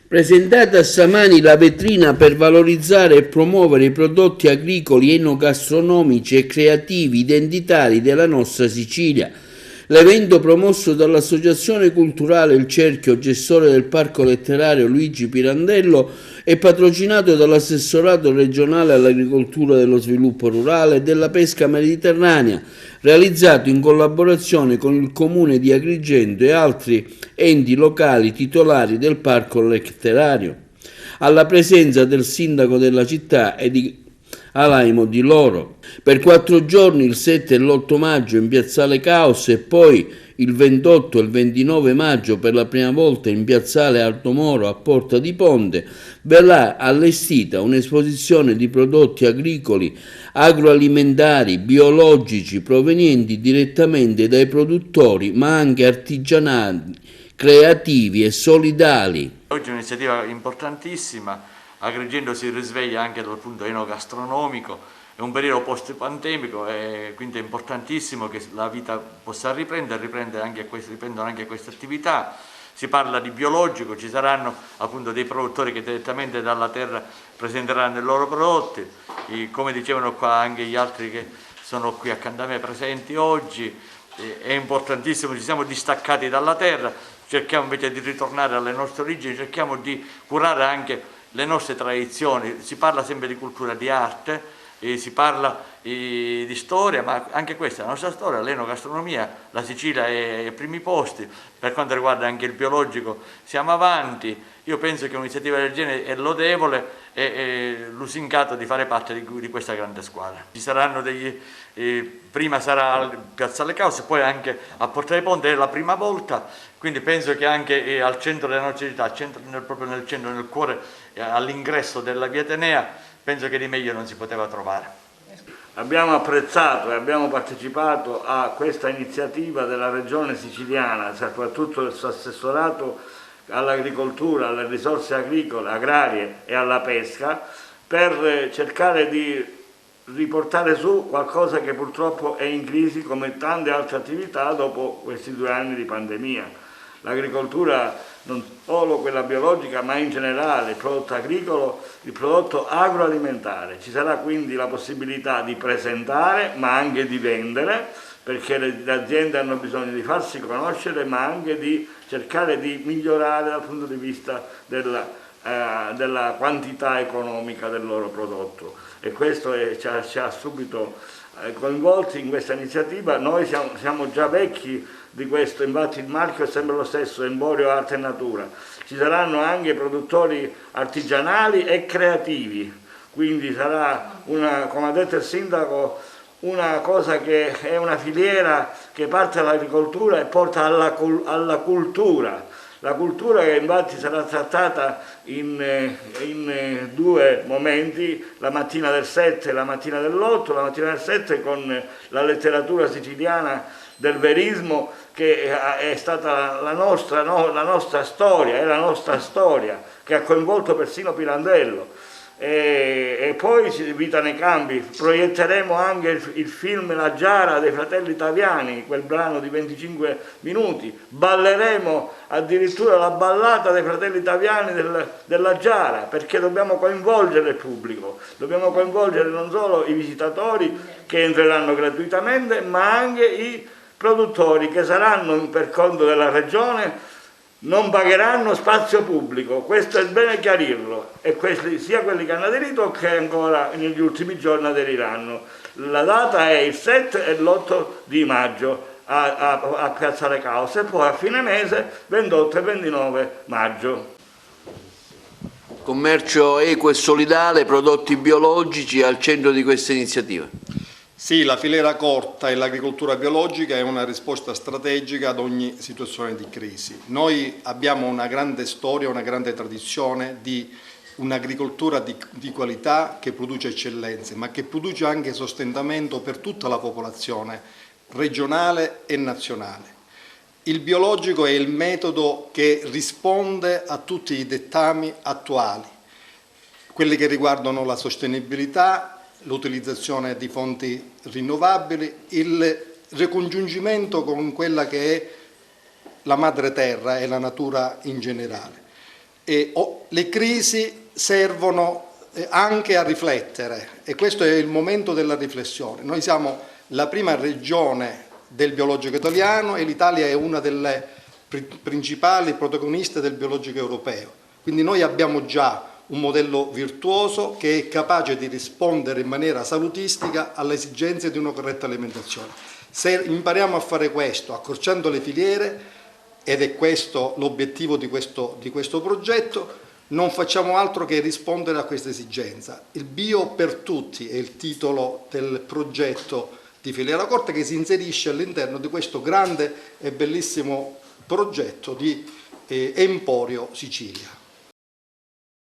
Presentata stamani la vetrina per valorizzare e promuovere i prodotti agricoli, enogastronomici e creativi identitari della nostra Sicilia. L'evento, promosso dall'Associazione Culturale Il Cerchio, gestore del Parco Letterario Luigi Pirandello, è patrocinato dall'Assessorato regionale all'Agricoltura e dello Sviluppo Rurale e della Pesca Mediterranea, realizzato in collaborazione con il Comune di Agrigento e altri enti locali titolari del Parco Letterario, alla presenza del sindaco della città e di Alaimo Di Loro. Per 4 giorni, il 7 e l'8 maggio in Piazzale Caos e poi il 28 e il 29 maggio per la prima volta in Piazzale Alto Moro a Porta di Ponte, verrà allestita un'esposizione di prodotti agricoli, agroalimentari, biologici provenienti direttamente dai produttori, ma anche artigianali, creativi e solidali. Oggi è un'iniziativa importantissima. Agrigento si risveglia anche dal punto enogastronomico, è un periodo post-pandemico e quindi è importantissimo che la vita possa riprendono anche queste attività. Si parla di biologico, ci saranno appunto dei produttori che direttamente dalla terra presenteranno i loro prodotti, come dicevano qua anche gli altri che sono qui accanto a me presenti oggi. È importantissimo, ci siamo distaccati dalla terra, cerchiamo invece di ritornare alle nostre origini, cerchiamo di curare anche le nostre tradizioni. Si parla sempre di cultura, di arte, si parla di storia, ma anche questa è la nostra storia, l'enogastronomia. La Sicilia è ai primi posti, per quanto riguarda anche il biologico siamo avanti. Io penso che un'iniziativa del genere è lodevole e lusingato di fare parte di questa grande squadra. Ci saranno prima sarà al Piazzale Caos, poi anche a Porta dei Ponti, è la prima volta, quindi penso che anche al centro della nostra città, proprio nel centro, nel cuore, all'ingresso della via Atenea, penso che di meglio non si poteva trovare. Abbiamo apprezzato e abbiamo partecipato a questa iniziativa della Regione Siciliana, soprattutto del suo assessorato all'agricoltura, alle risorse agricole, agrarie e alla pesca, per cercare di riportare su qualcosa che purtroppo è in crisi come tante altre attività dopo questi 2 anni di pandemia. L'agricoltura, non solo quella biologica, ma in generale il prodotto agricolo, il prodotto agroalimentare. Ci sarà quindi la possibilità di presentare, ma anche di vendere, perché le aziende hanno bisogno di farsi conoscere, ma anche di cercare di migliorare dal punto di vista della quantità economica del loro prodotto. E questo ci ha subito coinvolti in questa iniziativa. Noi siamo già vecchi di questo, infatti il marchio è sempre lo stesso, Emporio Arte e Natura. Ci saranno anche produttori artigianali e creativi, quindi sarà come ha detto il sindaco, una cosa che è una filiera che parte dall'agricoltura e porta alla cultura. La cultura che infatti sarà trattata in 2 momenti, la mattina del 7 e la mattina dell'8, la mattina del 7 con la letteratura siciliana del verismo, che è stata la nostra storia, è la nostra storia, che ha coinvolto persino Pirandello. E poi Vita nei campi, proietteremo anche il film La Giara dei Fratelli Taviani, quel brano di 25 minuti, balleremo addirittura la ballata dei Fratelli Taviani della Giara, perché dobbiamo coinvolgere il pubblico, dobbiamo coinvolgere non solo i visitatori che entreranno gratuitamente, ma anche i produttori che saranno per conto della regione, non pagheranno spazio pubblico, questo è bene chiarirlo, e sia quelli che hanno aderito che ancora negli ultimi giorni aderiranno. La data è il 7 e l'8 di maggio a Piazzale Caos e poi a fine mese 28 e 29 maggio. Commercio equo e solidale, prodotti biologici al centro di questa iniziativa. Sì, la filiera corta e l'agricoltura biologica è una risposta strategica ad ogni situazione di crisi. Noi abbiamo una grande storia, una grande tradizione di un'agricoltura di qualità che produce eccellenze, ma che produce anche sostentamento per tutta la popolazione regionale e nazionale. Il biologico è il metodo che risponde a tutti i dettami attuali, quelli che riguardano la sostenibilità, l'utilizzazione di fonti rinnovabili, il ricongiungimento con quella che è la madre terra e la natura in generale. le crisi servono anche a riflettere, e questo è il momento della riflessione. Noi siamo la prima regione del biologico italiano e l'Italia è una delle principali protagoniste del biologico europeo. Quindi noi abbiamo già un modello virtuoso che è capace di rispondere in maniera salutistica alle esigenze di una corretta alimentazione. Se impariamo a fare questo, accorciando le filiere, ed è questo l'obiettivo di questo progetto, non facciamo altro che rispondere a questa esigenza. Il Bio per tutti è il titolo del progetto di filiera corta che si inserisce all'interno di questo grande e bellissimo progetto di Emporio Sicilia.